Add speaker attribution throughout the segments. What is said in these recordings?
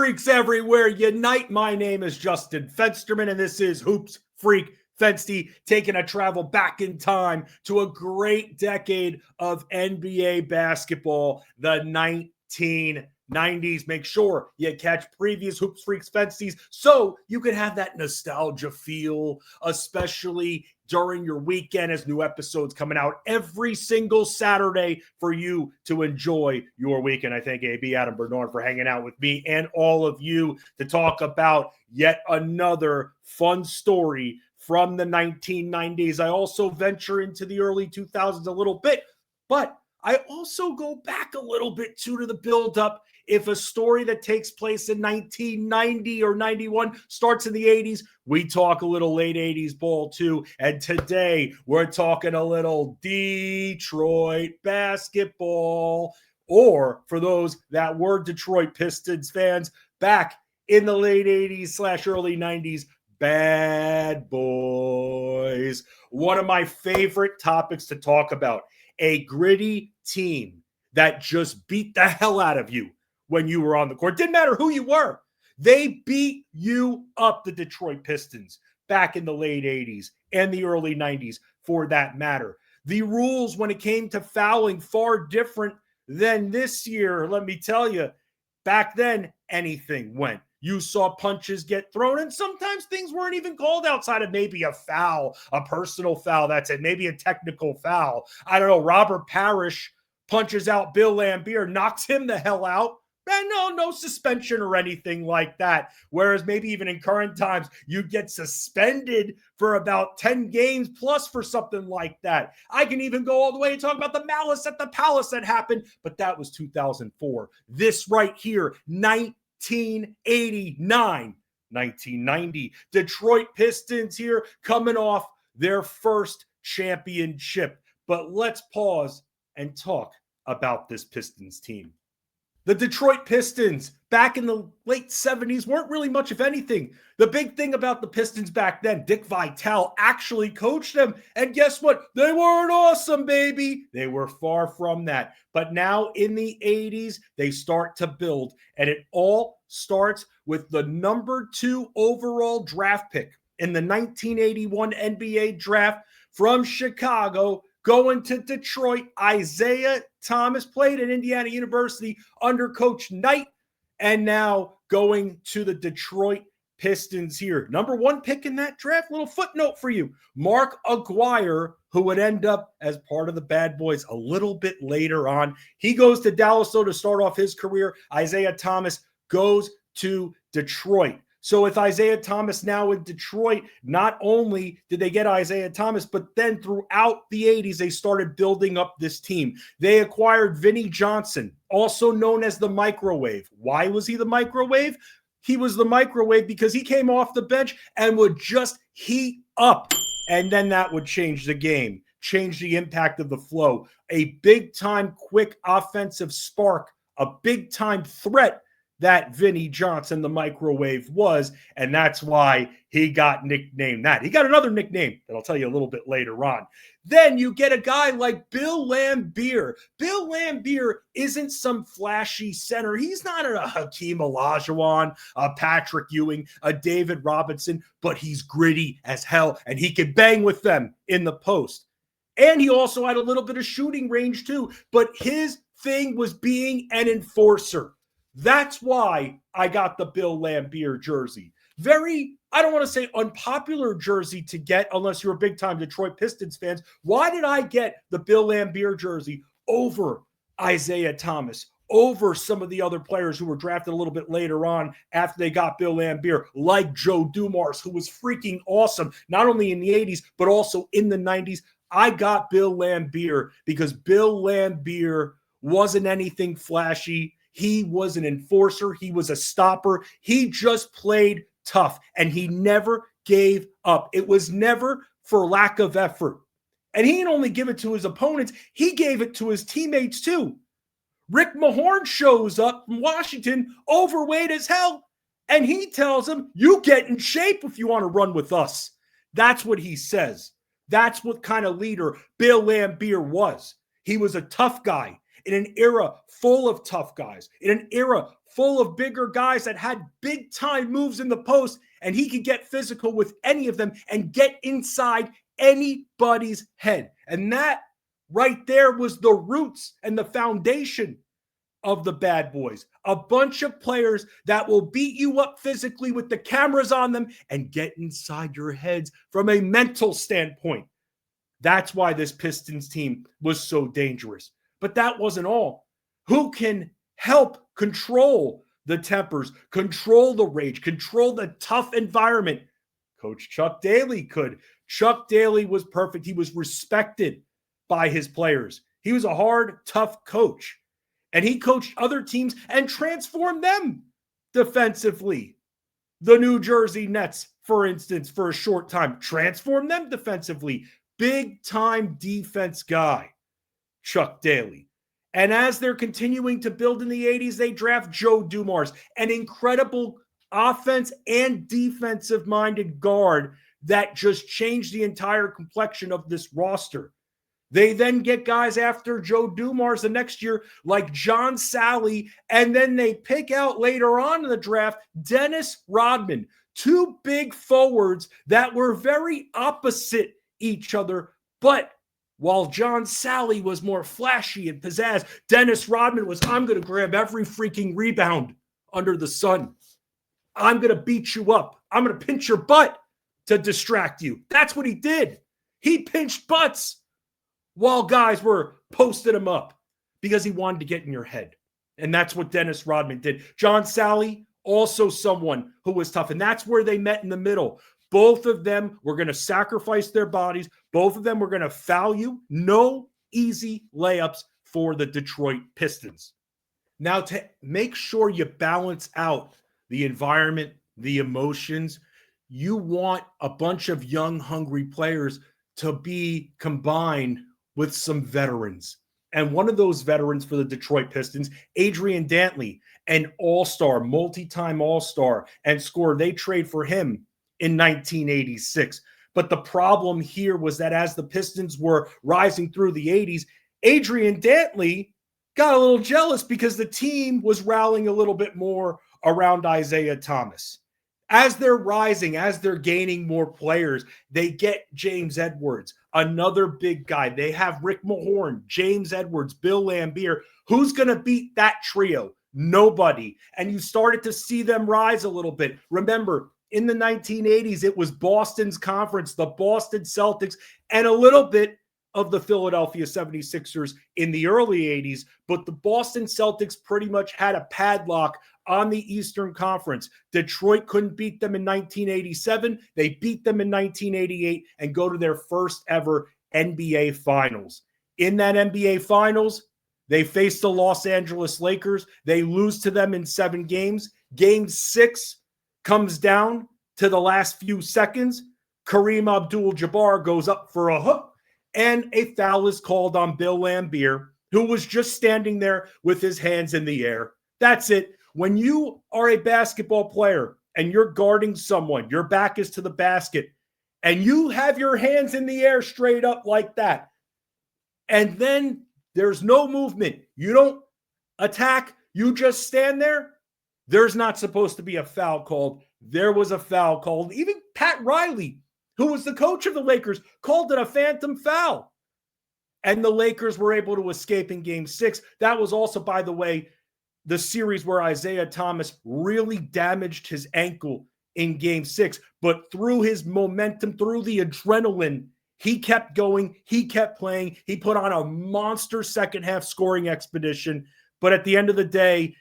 Speaker 1: freaks everywhere, unite. My name is Justin Fensterman, and this is Hoops Freak Fensty, taking a travel back in time to a great decade of NBA basketball, the 1990s. Make sure you catch previous Hoops Freaks Fensties so you can have that nostalgia feel, especially during your weekend as new episodes coming out every single Saturday for you to enjoy your weekend. I thank AB Adam Bernard for hanging out with me and all of you to talk about yet another fun story from the 1990s. I also venture into the early 2000s a little bit, but I also go back a little bit too to the build-up. If a story that takes place in 1990 or 91 starts in the 80s, we talk a little late 80s ball too. And today we're talking a little Detroit basketball, or for those that were Detroit Pistons fans back in the late 80s / early 90s, Bad Boys. One of my favorite topics to talk about. A gritty team that just beat the hell out of you when you were on the court. Didn't matter who you were. They beat you up, the Detroit Pistons, back in the late 80s and the early 90s, for that matter. The rules when it came to fouling far different than this year. Let me tell you, back then, anything went. You saw punches get thrown, and sometimes things weren't even called outside of maybe a foul, a personal foul, that's it, maybe a technical foul. I don't know, Robert Parrish punches out Bill Laimbeer, knocks him the hell out. And no suspension or anything like that. Whereas maybe even in current times, you get suspended for about 10 games plus for something like that. I can even go all the way and talk about the malice at the palace that happened, but that was 2004. This right here, 1989, 1990. Detroit Pistons here coming off their first championship. But let's pause and talk about this Pistons team. The Detroit Pistons back in the late 70s weren't really much of anything. The big thing about the Pistons back then, Dick Vitale actually coached them. And guess what? They weren't awesome, baby. They were far from that. But now in the 80s, they start to build. And it all starts with the number 2 overall draft pick in the 1981 NBA draft from Chicago, going to Detroit. Isaiah Thomas played at Indiana University under Coach Knight, and now going to the Detroit Pistons here. Number 1 pick in that draft. Little footnote for you. Mark Aguirre, who would end up as part of the Bad Boys a little bit later on. He goes to Dallas, though, to start off his career. Isaiah Thomas goes to Detroit. So with Isaiah Thomas now in Detroit, not only did they get Isaiah Thomas, but then throughout the 80s, they started building up this team. They acquired Vinnie Johnson, also known as the Microwave. Why was he the Microwave? He was the Microwave because he came off the bench and would just heat up. And then that would change the game, change the impact of the flow. A big-time, quick offensive spark, a big-time threat that Vinnie Johnson, the Microwave, was, and that's why he got nicknamed that. He got another nickname that I'll tell you a little bit later on. Then you get a guy like Bill Laimbeer. Bill Laimbeer isn't some flashy center. He's not a Hakeem Olajuwon, a Patrick Ewing, a David Robinson, but he's gritty as hell, and he can bang with them in the post. And he also had a little bit of shooting range too, but his thing was being an enforcer. That's why I got the Bill Laimbeer jersey. Very, I don't want to say unpopular jersey to get unless you're a big-time Detroit Pistons fans. Why did I get the Bill Laimbeer jersey over Isaiah Thomas, over some of the other players who were drafted a little bit later on after they got Bill Laimbeer, like Joe Dumars, who was freaking awesome, not only in the 80s, but also in the 90s? I got Bill Laimbeer because Bill Laimbeer wasn't anything flashy. He was an enforcer. He was a stopper. He just played tough, and he never gave up. It was never for lack of effort. And he didn't only give it to his opponents. He gave it to his teammates too. Rick Mahorn shows up from Washington, overweight as hell, and he tells him, you get in shape if you want to run with us. That's what he says. That's what kind of leader Bill Laimbeer was. He was a tough guy. in an era full of tough guys, in an era full of bigger guys that had big time moves in the post, and he could get physical with any of them and get inside anybody's head. And that right there was the roots and the foundation of the Bad Boys. A bunch of players that will beat you up physically with the cameras on them and get inside your heads from a mental standpoint. That's why this Pistons team was so dangerous. But that wasn't all. Who can help control the tempers, control the rage, control the tough environment? Coach Chuck Daly could. Chuck Daly was perfect. He was respected by his players. He was a hard, tough coach. And he coached other teams and transformed them defensively. The New Jersey Nets, for instance, for a short time, transformed them defensively. Big time defense guy, Chuck Daly. And as they're continuing to build in the 80s, they draft Joe Dumars, an incredible offense and defensive minded guard that just changed the entire complexion of this roster. They then get guys after Joe Dumars the next year like John Sally, and then they pick out later on in the draft Dennis Rodman, two big forwards that were very opposite each other. But while John Sally was more flashy and pizzazz, Dennis Rodman was, I'm going to grab every freaking rebound under the sun. I'm going to beat you up. I'm going to pinch your butt to distract you. That's what he did. He pinched butts while guys were posting him up because he wanted to get in your head. And that's what Dennis Rodman did. John Sally, also someone who was tough. And that's where they met in the middle. Both of them were going to sacrifice their bodies. Both of them were going to foul you. No easy layups for the Detroit Pistons. Now, to make sure you balance out the environment, the emotions, you want a bunch of young, hungry players to be combined with some veterans. And one of those veterans for the Detroit Pistons, Adrian Dantley, an all-star, multi-time all-star and scorer. They trade for him in 1986. But the problem here was that as the Pistons were rising through the 80s, Adrian Dantley got a little jealous because the team was rallying a little bit more around Isaiah Thomas. As they're rising, as they're gaining more players, they get James Edwards, another big guy. They have Rick Mahorn, James Edwards, Bill Laimbeer. Who's going to beat that trio? Nobody. And you started to see them rise a little bit. Remember, in the 1980s, it was Boston's conference, the Boston Celtics, and a little bit of the Philadelphia 76ers in the early 80s. But the Boston Celtics pretty much had a padlock on the Eastern Conference. Detroit couldn't beat them in 1987. They beat them in 1988 and go to their first ever NBA Finals. In that NBA Finals, they faced the Los Angeles Lakers. They lose to them in 7 games. Game 6 comes down to the last few seconds. Kareem Abdul-Jabbar goes up for a hook, and a foul is called on Bill Laimbeer, who was just standing there with his hands in the air. That's it. When you are a basketball player and you're guarding someone, your back is to the basket, and you have your hands in the air straight up like that, and then there's no movement, you don't attack, you just stand there, there's not supposed to be a foul called. There was a foul called. Even Pat Riley, who was the coach of the Lakers, called it a phantom foul. And the Lakers were able to escape in Game 6. That was also, by the way, the series where Isaiah Thomas really damaged his ankle in Game 6. But through his momentum, through the adrenaline, he kept going. He kept playing. He put on a monster second half scoring expedition. But at the end of the day,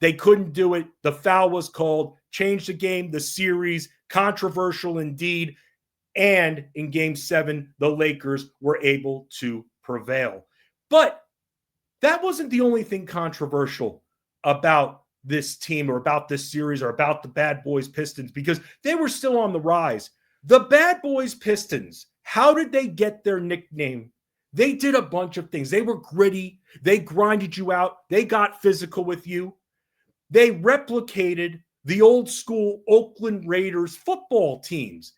Speaker 1: they couldn't do it. The foul was called, changed the game, the series, controversial indeed. And in Game 7, the Lakers were able to prevail. But that wasn't the only thing controversial about this team or about this series or about the Bad Boys Pistons, because they were still on the rise. The Bad Boys Pistons, how did they get their nickname? They did a bunch of things. They were gritty. They grinded you out. They got physical with you. They replicated the old school Oakland Raiders football teams.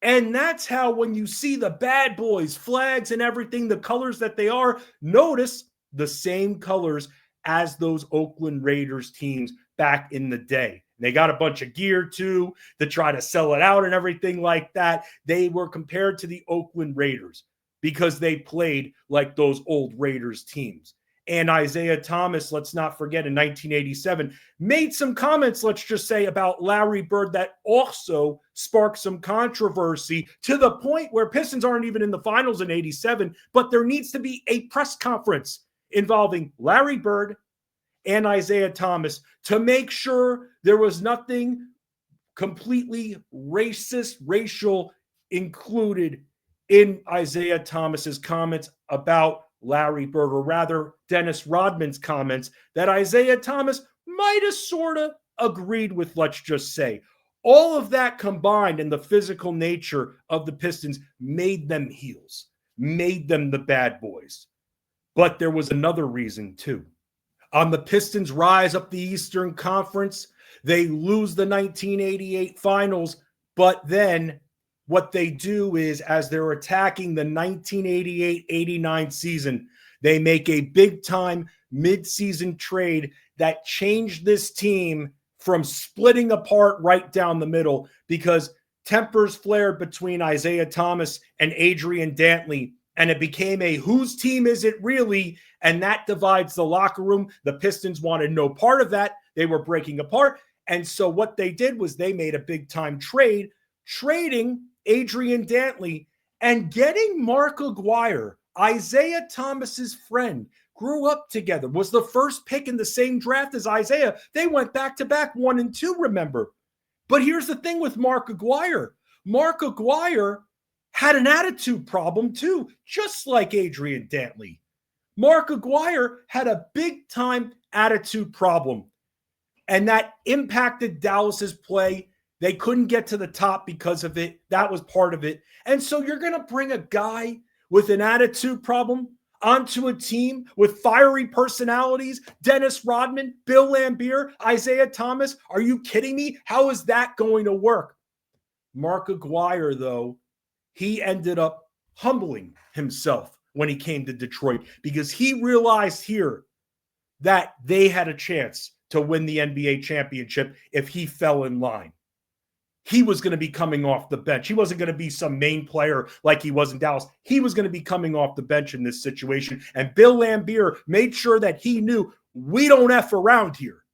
Speaker 1: And that's how, when you see the Bad Boys flags and everything, the colors that they are, notice the same colors as those Oakland Raiders teams back in the day. They got a bunch of gear too to try to sell it out and everything like that. They were compared to the Oakland Raiders because they played like those old Raiders teams. And Isaiah Thomas, let's not forget, in 1987, made some comments, let's just say, about Larry Bird that also sparked some controversy to the point where Pistons aren't even in the finals in 87, but there needs to be a press conference involving Larry Bird and Isaiah Thomas to make sure there was nothing completely racist, racial included in Isaiah Thomas's comments about Larry Bird, or rather Dennis Rodman's comments that Isaiah Thomas might have sort of agreed with, let's just say. All of that combined in the physical nature of the Pistons made them heels, made them the bad boys. But there was another reason too. On the Pistons' rise up the Eastern Conference, they lose the 1988 finals, but then what they do is, as they're attacking the 1988-89 season, they make a big-time mid-season trade that changed this team from splitting apart right down the middle, because tempers flared between Isaiah Thomas and Adrian Dantley, and it became a whose team is it really? And that divides the locker room. The Pistons wanted no part of that. They were breaking apart. And so what they did was they made a big-time trade, trading Adrian Dantley and getting Mark Aguirre, Isaiah Thomas's friend, grew up together, was the first pick in the same draft as Isaiah. They went back-to-back 1 and 2, remember. But here's the thing with Mark Aguirre. Mark Aguirre had an attitude problem too, just like Adrian Dantley. Mark Aguirre had a big-time attitude problem, and that impacted Dallas's play. They couldn't get to the top because of it. That was part of it. And so you're going to bring a guy with an attitude problem onto a team with fiery personalities, Dennis Rodman, Bill Laimbeer, Isaiah Thomas. Are you kidding me? How is that going to work? Mark Aguirre, though, he ended up humbling himself when he came to Detroit, because he realized here that they had a chance to win the NBA championship if he fell in line. He was going to be coming off the bench. He wasn't going to be some main player like he was in Dallas. He was going to be coming off the bench in this situation. And Bill Laimbeer made sure that he knew, we don't F around here.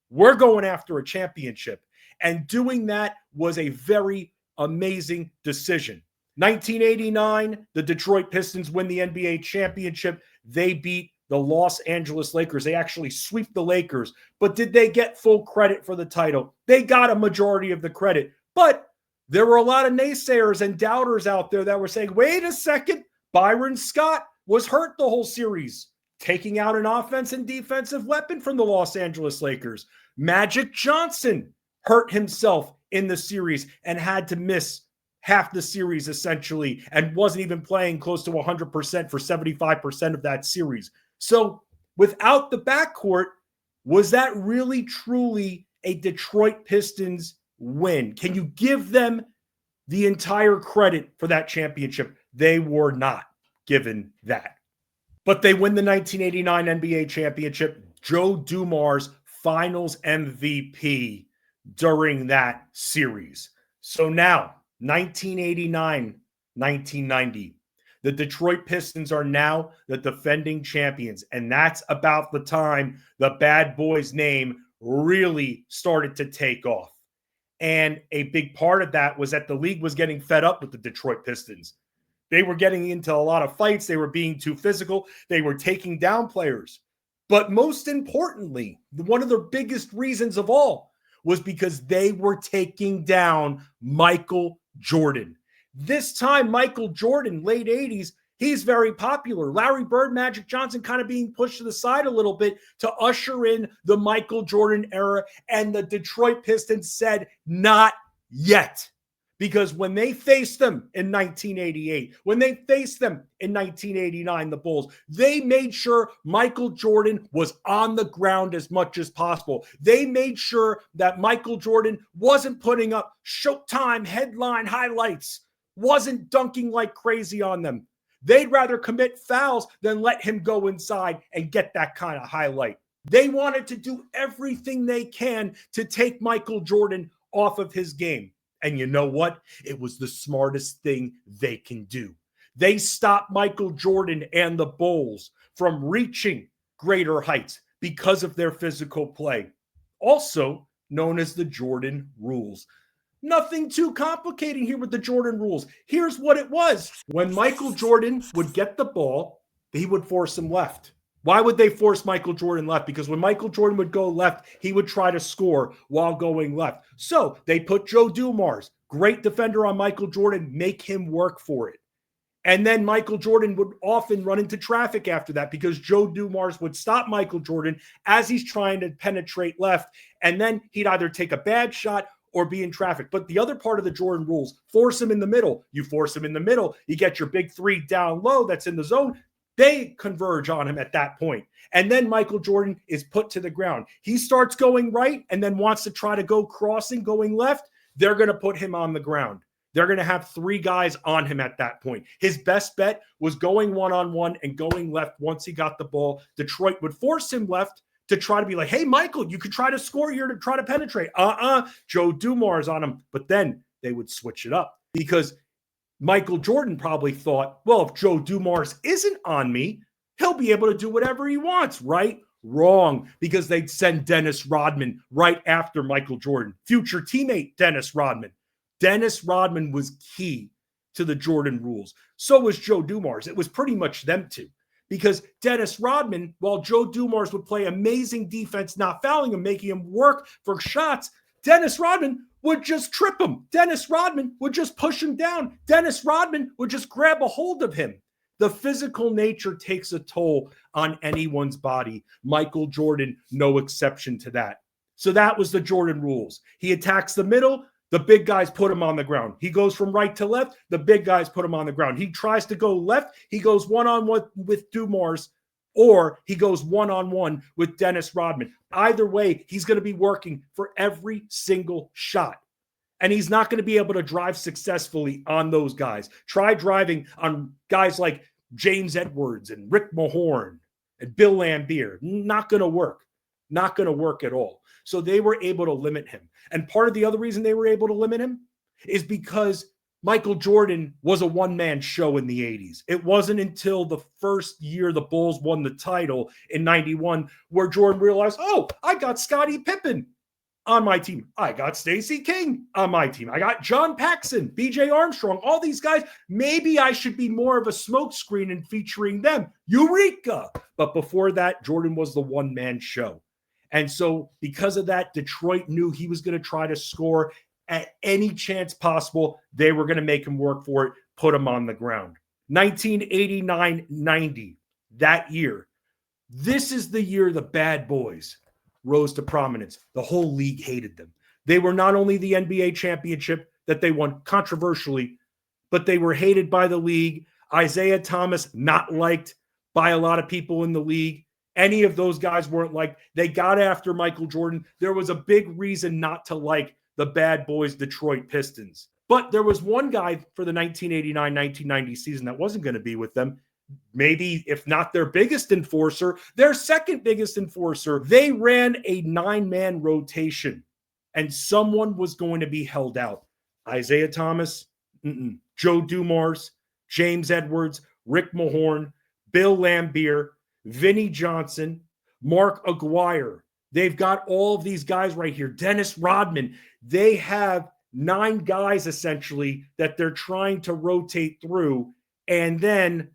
Speaker 1: We're going after a championship. And doing that was a very amazing decision. 1989, the Detroit Pistons win the NBA championship. They beat the Los Angeles Lakers. They actually sweep the Lakers. But did they get full credit for the title? They got a majority of the credit. But there were a lot of naysayers and doubters out there that were saying, wait a second, Byron Scott was hurt the whole series, taking out an offense and defensive weapon from the Los Angeles Lakers. Magic Johnson hurt himself in the series and had to miss half the series essentially, and wasn't even playing close to 100% for 75% of that series. So without the backcourt, was that really truly a Detroit Pistons win? Can you give them the entire credit for that championship? They were not given that. But they win the 1989 NBA championship. Joe Dumars finals MVP during that series. So now, 1989-1990, the Detroit Pistons are now the defending champions. And that's about the time the Bad Boys name really started to take off. And a big part of that was that the league was getting fed up with the Detroit Pistons. They were getting into a lot of fights. They were being too physical. They were taking down players. But most importantly, one of the biggest reasons of all was because they were taking down Michael Jordan. This time, Michael Jordan, late 80s, he's very popular. Larry Bird, Magic Johnson kind of being pushed to the side a little bit to usher in the Michael Jordan era. And the Detroit Pistons said, not yet. Because when they faced them in 1988, when they faced them in 1989, the Bulls, they made sure Michael Jordan was on the ground as much as possible. They made sure that Michael Jordan wasn't putting up Showtime headline highlights, wasn't dunking like crazy on them. They'd rather commit fouls than let him go inside and get that kind of highlight. They wanted to do everything they can to take Michael Jordan off of his game. And you know what? It was the smartest thing they can do. They stopped Michael Jordan and the Bulls from reaching greater heights because of their physical play, also known as the Jordan rules. Nothing too complicating here with the Jordan rules. Here's what it was. When Michael Jordan would get the ball, he would force him left. Why would they force Michael Jordan left? Because when Michael Jordan would go left, he would try to score while going left. So they put Joe Dumars, great defender on Michael Jordan, make him work for it. And then Michael Jordan would often run into traffic after that because Joe Dumars would stop Michael Jordan as he's trying to penetrate left. And then he'd either take a bad shot or be in traffic. But the other part of the Jordan rules, force him in the middle. You force him in the middle, you get your big three down low that's in the zone. They converge on him at that point. And then Michael Jordan is put to the ground. He starts going right and then wants to try to go crossing, going left. They're going to put him on the ground. They're going to have three guys on him at that point. His best bet was going one-on-one and going left once he got the ball. Detroit would force him left to try to be like, hey, Michael, you could try to score here to try to penetrate. Joe Dumars on him. But then they would switch it up because Michael Jordan probably thought, well, if Joe Dumars isn't on me, he'll be able to do whatever he wants, right? Wrong, because they'd send Dennis Rodman right after Michael Jordan. Future teammate Dennis Rodman. Dennis Rodman was key to the Jordan rules. So was Joe Dumars. It was pretty much them two. Because Dennis Rodman, while Joe Dumars would play amazing defense, not fouling him, making him work for shots, Dennis Rodman would just trip him. Dennis Rodman would just push him down. Dennis Rodman would just grab a hold of him. The physical nature takes a toll on anyone's body. Michael Jordan, no exception to that. So that was the Jordan rules. He attacks the middle. The big guys put him on the ground. He goes from right to left. The big guys put him on the ground. He tries to go left. He goes one-on-one with Dumars, or he goes one-on-one with Dennis Rodman. Either way, he's going to be working for every single shot. And he's not going to be able to drive successfully on those guys. Try driving on guys like James Edwards and Rick Mahorn and Bill Laimbeer. Not going to work. Not going to work at all. So they were able to limit him. And part of the other reason they were able to limit him is because Michael Jordan was a one-man show in the 80s. It wasn't until the first year the Bulls won the title in 91 where Jordan realized, oh, I got Scottie Pippen on my team. I got Stacey King on my team. I got John Paxson, BJ Armstrong, all these guys. Maybe I should be more of a smokescreen and featuring them. Eureka! But before that, Jordan was the one-man show. And so because of that, Detroit knew he was going to try to score at any chance possible. They were going to make him work for it, put him on the ground. 1989-90, that year. This is the year the Bad Boys rose to prominence. The whole league hated them. They were not only the NBA championship that they won controversially, but they were hated by the league. Isaiah Thomas, not liked by a lot of people in the league. Any of those guys weren't liked. They got after Michael Jordan. There was a big reason not to like the Bad Boys Detroit Pistons. But there was one guy for the 1989-1990 season that wasn't going to be with them. Maybe, if not their biggest enforcer, their second biggest enforcer. They ran a 9-man rotation, and someone was going to be held out. Isaiah Thomas, Joe Dumars, James Edwards, Rick Mahorn, Bill Laimbeer, Vinnie Johnson, Mark Aguirre. They've got all of these guys right here. Dennis Rodman. They have 9 guys essentially that they're trying to rotate through. And then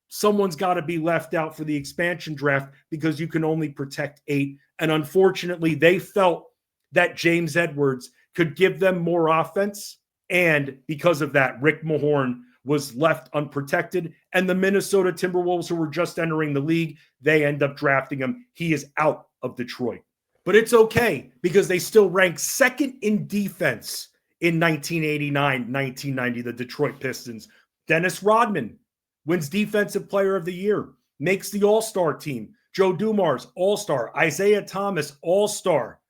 Speaker 1: someone's got to be left out for the expansion draft because you can only protect 8. And unfortunately, they felt that James Edwards could give them more offense. And because of that, Rick Mahorn was left unprotected. And the Minnesota Timberwolves, who were just entering the league, they end up drafting him. He is out of Detroit. But it's okay because they still rank second in defense in 1989-1990, the Detroit Pistons. Dennis Rodman wins Defensive Player of the Year, makes the All-Star team. Joe Dumars, All-Star. Isaiah Thomas, All-Star.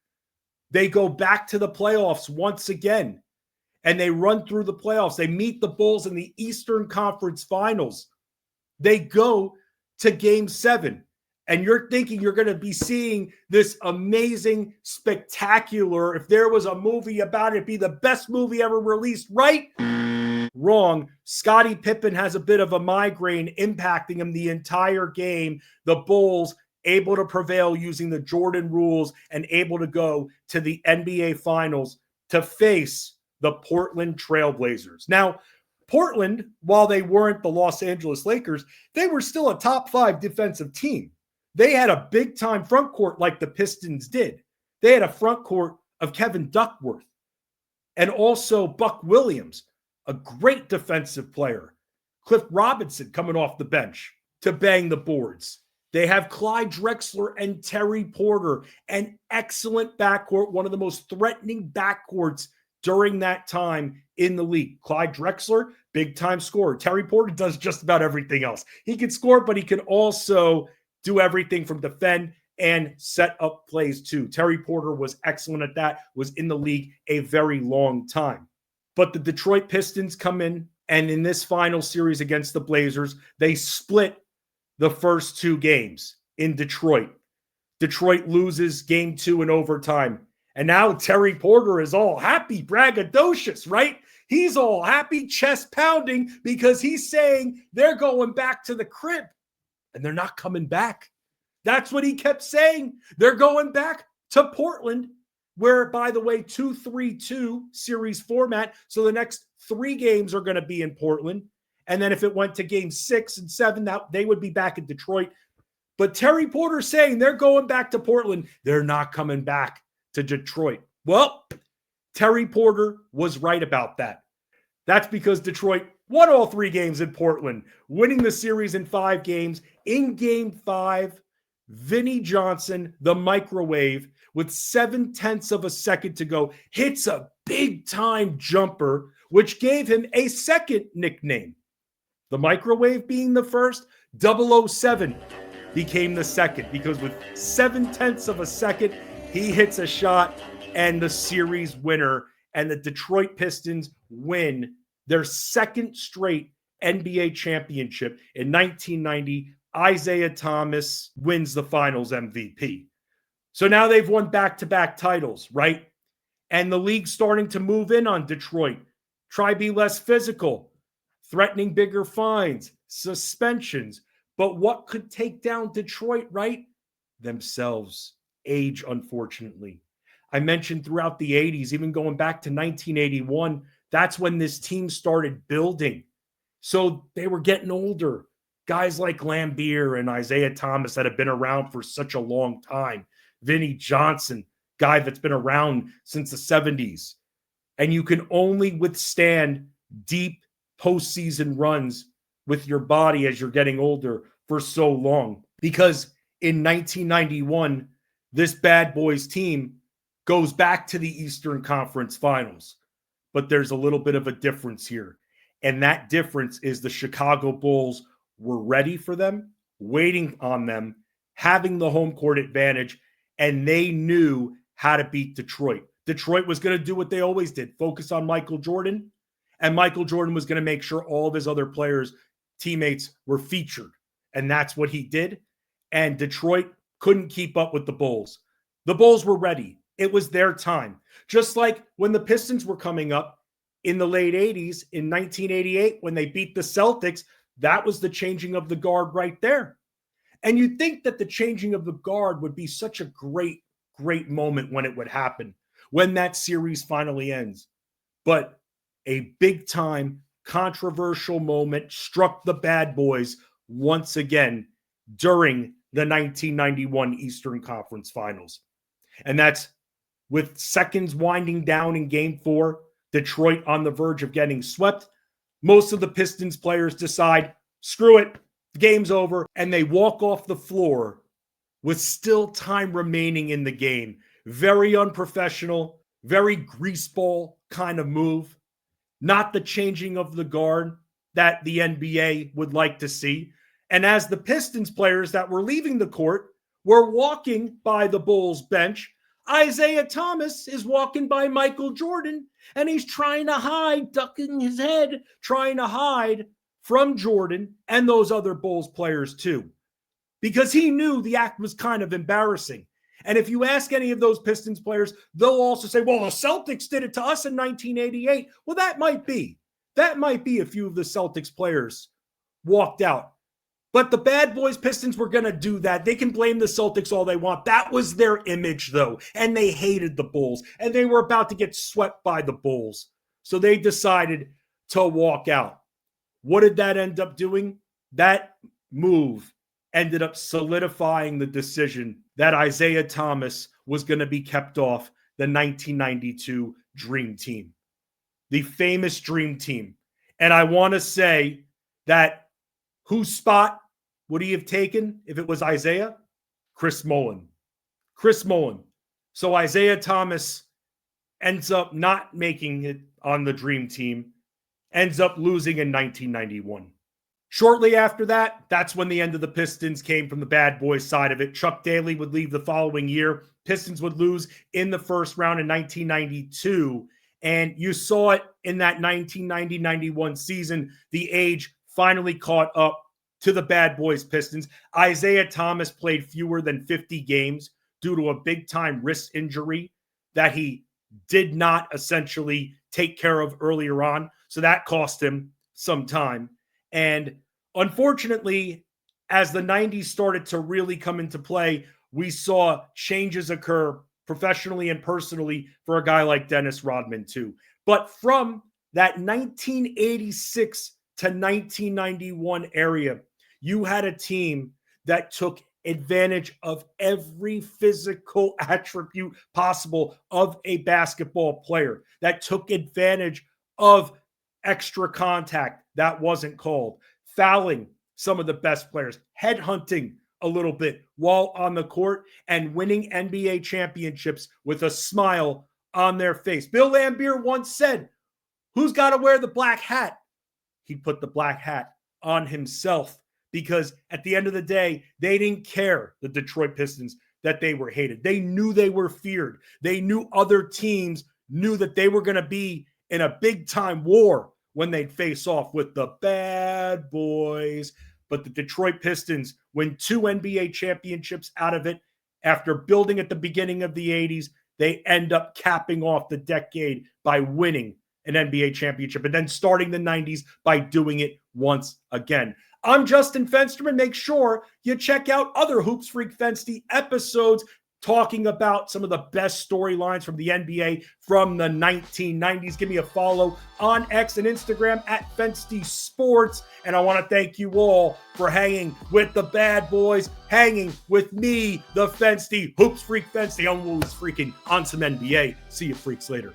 Speaker 1: They go back to the playoffs once again. And they run through the playoffs. They meet the Bulls in the Eastern Conference Finals. They go to game 7. And you're thinking you're going to be seeing this amazing, spectacular, if there was a movie about it, it'd be the best movie ever released, right? Wrong. Scottie Pippen has a bit of a migraine impacting him the entire game. The Bulls able to prevail using the Jordan rules and able to go to the NBA Finals to face the Portland Trailblazers. Now, Portland, while they weren't the Los Angeles Lakers, they were still a top 5 defensive team. They had a big-time front court like the Pistons did. They had a front court of Kevin Duckworth and also Buck Williams, a great defensive player. Cliff Robinson coming off the bench to bang the boards. They have Clyde Drexler and Terry Porter, an excellent backcourt, one of the most threatening backcourts during that time in the league. Clyde Drexler, big-time scorer. Terry Porter does just about everything else. He can score, but he can also do everything from defend and set up plays too. Terry Porter was excellent at that, was in the league a very long time. But the Detroit Pistons come in, and in this final series against the Blazers, they split the first 2 games in Detroit. Detroit loses game 2 in overtime. And now Terry Porter is all happy, braggadocious, right? He's all happy, chest pounding, because he's saying they're going back to the crib. And they're not coming back. That's what he kept saying. They're going back to Portland, where, by the way, 2-3-2 series format. So the next 3 games are going to be in Portland. And then if it went to game 6 and 7, that they would be back in Detroit. But Terry Porter saying they're going back to Portland. They're not coming back to Detroit. Well, Terry Porter was right about that. That's because Detroit won all 3 games in Portland, winning the series in 5 games. In game 5, Vinnie Johnson, the microwave, with 0.7 of a second to go, hits a big-time jumper, which gave him a second nickname. The microwave being the first, 007 became the second, because with 0.7 of a second, he hits a shot and the series winner, and the Detroit Pistons win their 2nd straight NBA championship. In 1990, Isaiah Thomas wins the Finals MVP. So now they've won back-to-back titles, right? And the league's starting to move in on Detroit. Try be less physical, threatening bigger fines, suspensions. But what could take down Detroit, right? Themselves. Age, unfortunately. I mentioned throughout the 80s, even going back to 1981, that's when this team started building. So they were getting older. Guys like Lambeer and Isaiah Thomas that have been around for such a long time. Vinnie Johnson, guy that's been around since the 70s. And you can only withstand deep postseason runs with your body as you're getting older for so long. Because in 1991, this Bad Boys team goes back to the Eastern Conference Finals. But there's a little bit of a difference here. And that difference is the Chicago Bulls were ready for them, waiting on them, having the home court advantage, and they knew how to beat Detroit. Detroit was going to do what they always did, focus on Michael Jordan, and Michael Jordan was going to make sure all of his other players, teammates, were featured. And that's what he did. And Detroit couldn't keep up with the Bulls. The Bulls were ready. It was their time. Just like when the Pistons were coming up in the late 80s, in 1988, when they beat the Celtics, that was the changing of the guard right there. And you'd think that the changing of the guard would be such a great, great moment when it would happen, when that series finally ends. But a big-time, controversial moment struck the Bad Boys once again during the 1991 Eastern Conference Finals. And that's with seconds winding down in Game 4, Detroit on the verge of getting swept. Most of the Pistons players decide, screw it, the game's over, and they walk off the floor with still time remaining in the game. Very unprofessional, very greaseball kind of move. Not the changing of the guard that the NBA would like to see. And as the Pistons players that were leaving the court were walking by the Bulls bench, Isaiah Thomas is walking by Michael Jordan, and he's trying to hide, ducking his head, trying to hide from Jordan and those other Bulls players too, because he knew the act was kind of embarrassing. And if you ask any of those Pistons players, they'll also say, well, the Celtics did it to us in 1988. Well, that might be. That might be a few of the Celtics players walked out. But the Bad Boys Pistons were going to do that. They can blame the Celtics all they want. That was their image, though. And they hated the Bulls. And they were about to get swept by the Bulls. So they decided to walk out. What did that end up doing? That move ended up solidifying the decision that Isaiah Thomas was going to be kept off the 1992 Dream Team, the famous Dream Team. And I want to say that whose spot would he have taken if it was Isaiah? Chris Mullin. Chris Mullin. So Isaiah Thomas ends up not making it on the Dream Team, ends up losing in 1991. Shortly after that, that's when the end of the Pistons came from the Bad Boys side of it. Chuck Daly would leave the following year. Pistons would lose in the first round in 1992. And you saw it in that 1990-91 season. The age finally caught up to the Bad Boys Pistons. Isaiah Thomas played fewer than 50 games due to a big-time wrist injury that he did not essentially take care of earlier on. So that cost him some time. And unfortunately, as the 90s started to really come into play, we saw changes occur professionally and personally for a guy like Dennis Rodman too. But from that 1986 to 1991 area, you had a team that took advantage of every physical attribute possible of a basketball player, that took advantage of extra contact that wasn't called, fouling some of the best players, headhunting a little bit while on the court, and winning NBA championships with a smile on their face. Bill Laimbeer once said, who's got to wear the black hat? He put the black hat on himself, because at the end of the day, they didn't care, the Detroit Pistons, that they were hated. They knew they were feared. They knew other teams knew that they were going to be in a big-time war when they'd face off with the Bad Boys. But the Detroit Pistons win 2 NBA championships out of it. After building at the beginning of the 80s, they end up capping off the decade by winning an NBA championship and then starting the 90s by doing it once again. I'm Justin Fensterman. Make sure you check out other Hoops Freak Fensty episodes talking about some of the best storylines from the NBA from the 1990s. Give me a follow on X and Instagram at Fensty Sports. And I want to thank you all for hanging with the Bad Boys, hanging with me, the Fensty, Hoops Freak Fensty. I'm always freaking on some NBA. See you freaks later.